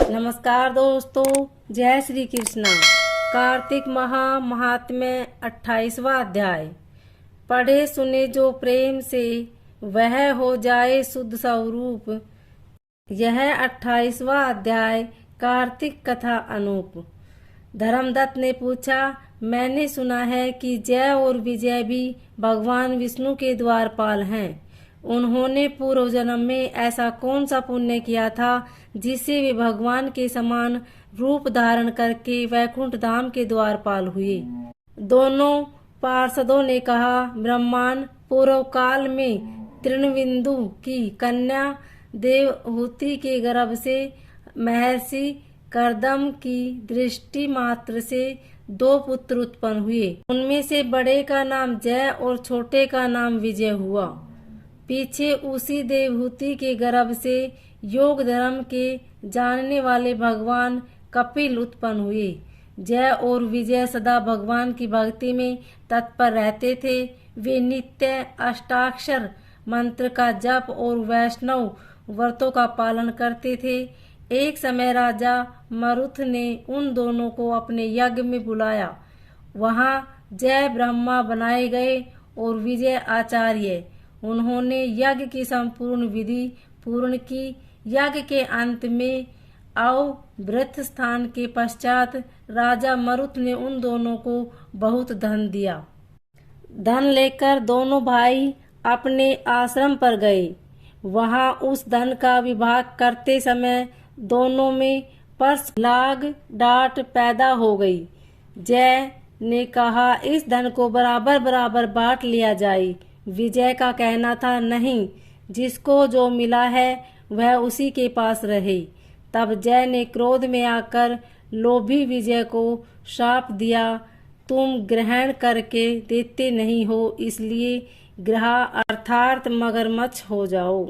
नमस्कार दोस्तों, जय श्री कृष्णा। कार्तिक महात्म्य 28वां अध्याय। पढ़े सुने जो प्रेम से, वह हो जाए शुद्ध स्वरूप। यह 28वां अध्याय कार्तिक कथा अनूप। धर्मदत्त ने पूछा, मैंने सुना है कि जय और विजय भी भगवान विष्णु के द्वारपाल हैं। उन्होंने पूर्व जन्म में ऐसा कौन सा पुण्य किया था जिससे वे भगवान के समान रूप धारण करके वैकुंठ धाम के द्वारपाल हुए। दोनों पार्षदों ने कहा, ब्रह्मांड पूर्व काल में तृणबिंदु की कन्या देवहूति के गर्भ से महर्षि कर्दम की दृष्टि मात्र से 2 पुत्र उत्पन्न हुए। उनमें से बड़े का नाम जय और छोटे का नाम विजय हुआ। पीछे उसी देवहूति के गर्भ से योग धर्म के जानने वाले भगवान कपिल उत्पन्न हुए। जय और विजय सदा भगवान की भक्ति में तत्पर रहते थे। वे नित्य अष्टाक्षर मंत्र का जप और वैष्णव व्रतों का पालन करते थे। एक समय राजा मरुथ ने उन दोनों को अपने यज्ञ में बुलाया। वहां जय ब्रह्मा बनाए गए और विजय आचार्य। उन्होंने यज्ञ की संपूर्ण विधि पूर्ण की। यज्ञ के अंत में अवृत स्थान के पश्चात राजा मरुत ने उन दोनों को बहुत धन दिया। धन लेकर दोनों भाई अपने आश्रम पर गए। वहां उस धन का विभाग करते समय दोनों में परस लाग डांट पैदा हो गई। जय ने कहा, इस धन को बराबर बराबर बांट लिया जाए। विजय का कहना था, नहीं, जिसको जो मिला है वह उसी के पास रहे। तब जय ने क्रोध में आकर लोभी विजय को शाप दिया, तुम ग्रहण करके देते नहीं हो, इसलिए ग्रह अर्थात मगरमच्छ हो जाओ।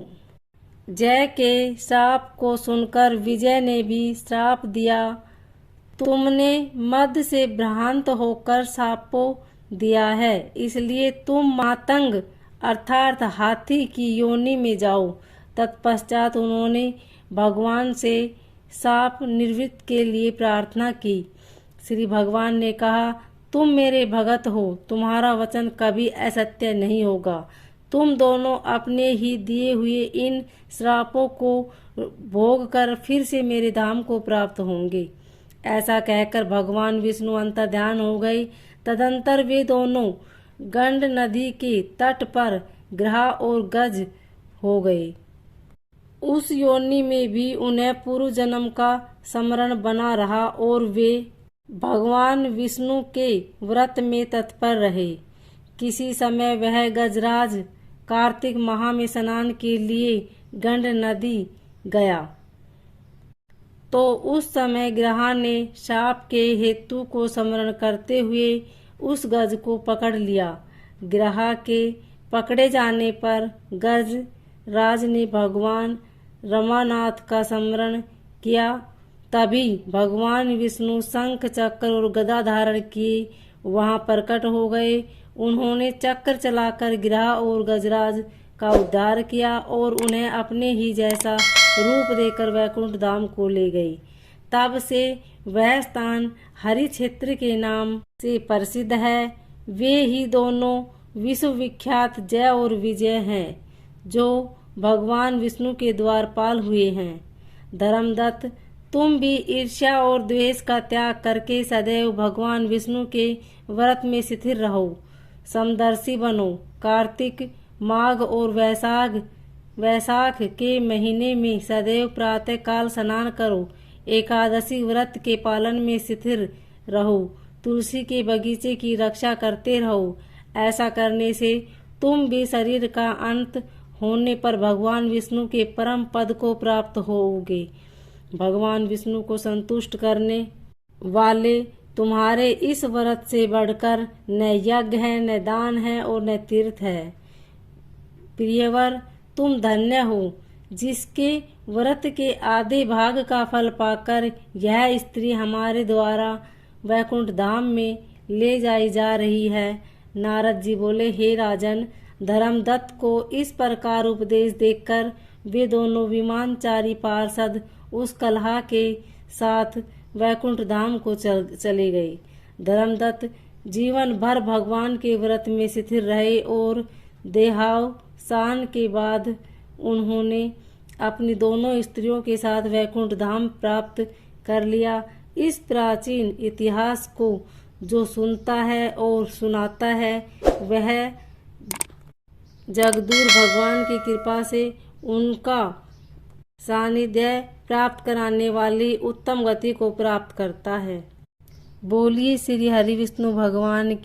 जय के शाप को सुनकर विजय ने भी श्राप दिया, तुमने मद से भ्रांत होकर शापो दिया है, इसलिए तुम मातंग अर्थात हाथी की योनि में जाओ। तत्पश्चात उन्होंने भगवान से शाप निवृत्ति के लिए प्रार्थना की। श्री भगवान ने कहा, तुम मेरे भगत हो, तुम्हारा वचन कभी असत्य नहीं होगा। तुम दोनों अपने ही दिए हुए इन श्रापों को भोग कर फिर से मेरे धाम को प्राप्त होंगे। ऐसा कहकर भगवान विष्णु अंतर्ध्यान हो गए। तदंतर वे दोनों गंड नदी के तट पर ग्रह और गज हो गए। उस योनि में भी उन्हें पूर्व जन्म का स्मरण बना रहा और वे भगवान विष्णु के व्रत में तत्पर रहे। किसी समय वह गजराज कार्तिक माह में स्नान के लिए गंड नदी गया, तो उस समय ग्रह ने शाप के हेतु को स्मरण करते हुए उस गज को पकड़ लिया। ग्रह के पकड़े जाने पर गज राज ने भगवान रमानाथ का स्मरण किया। तभी भगवान विष्णु शंख चक्र और गदा धारण किए वहां प्रकट हो गए। उन्होंने चक्र चलाकर ग्रह और गजराज का उद्धार किया और उन्हें अपने ही जैसा रूप देकर वैकुंठ धाम को ले गई। तब से वह स्थान हरि क्षेत्र के नाम से प्रसिद्ध है। वे ही दोनों विश्व विख्यात जय और विजय हैं, जो भगवान विष्णु के द्वारपाल हुए हैं। धर्मदत्त, तुम भी ईर्ष्या और द्वेष का त्याग करके सदैव भगवान विष्णु के व्रत में स्थिर रहो। समदर्शी बनो। कार्तिक माघ और वैशाख के महीने में सदैव प्रातः काल स्नान करो। एकादशी व्रत के पालन में स्थिर रहो। तुलसी के बगीचे की रक्षा करते रहो। ऐसा करने से तुम भी शरीर का अंत होने पर भगवान विष्णु के परम पद को प्राप्त होगे। भगवान विष्णु को संतुष्ट करने वाले तुम्हारे इस व्रत से बढ़कर न यज्ञ है, न दान है और न तीर्थ है। प्रियवर, तुम धन्य हो, जिसके व्रत के आधे भाग का फल पाकर यह स्त्री हमारे द्वारा वैकुंठ धाम में ले जाई जा रही है। नारद जी बोले, हे राजन, धर्मदत्त को इस प्रकार उपदेश देकर वे दोनों विमानचारी पार्षद उस कलहा के साथ वैकुंठ धाम को चली गई। धर्मदत्त जीवन भर भगवान के व्रत में स्थिर रहे और देहावसान के बाद उन्होंने अपनी दोनों स्त्रियों के साथ वैकुंठ धाम प्राप्त कर लिया। इस प्राचीन इतिहास को जो सुनता है और सुनाता है वह जगदूर भगवान की कृपा से उनका सानिध्य प्राप्त कराने वाली उत्तम गति को प्राप्त करता है। बोलिए श्री हरि विष्णु भगवान की।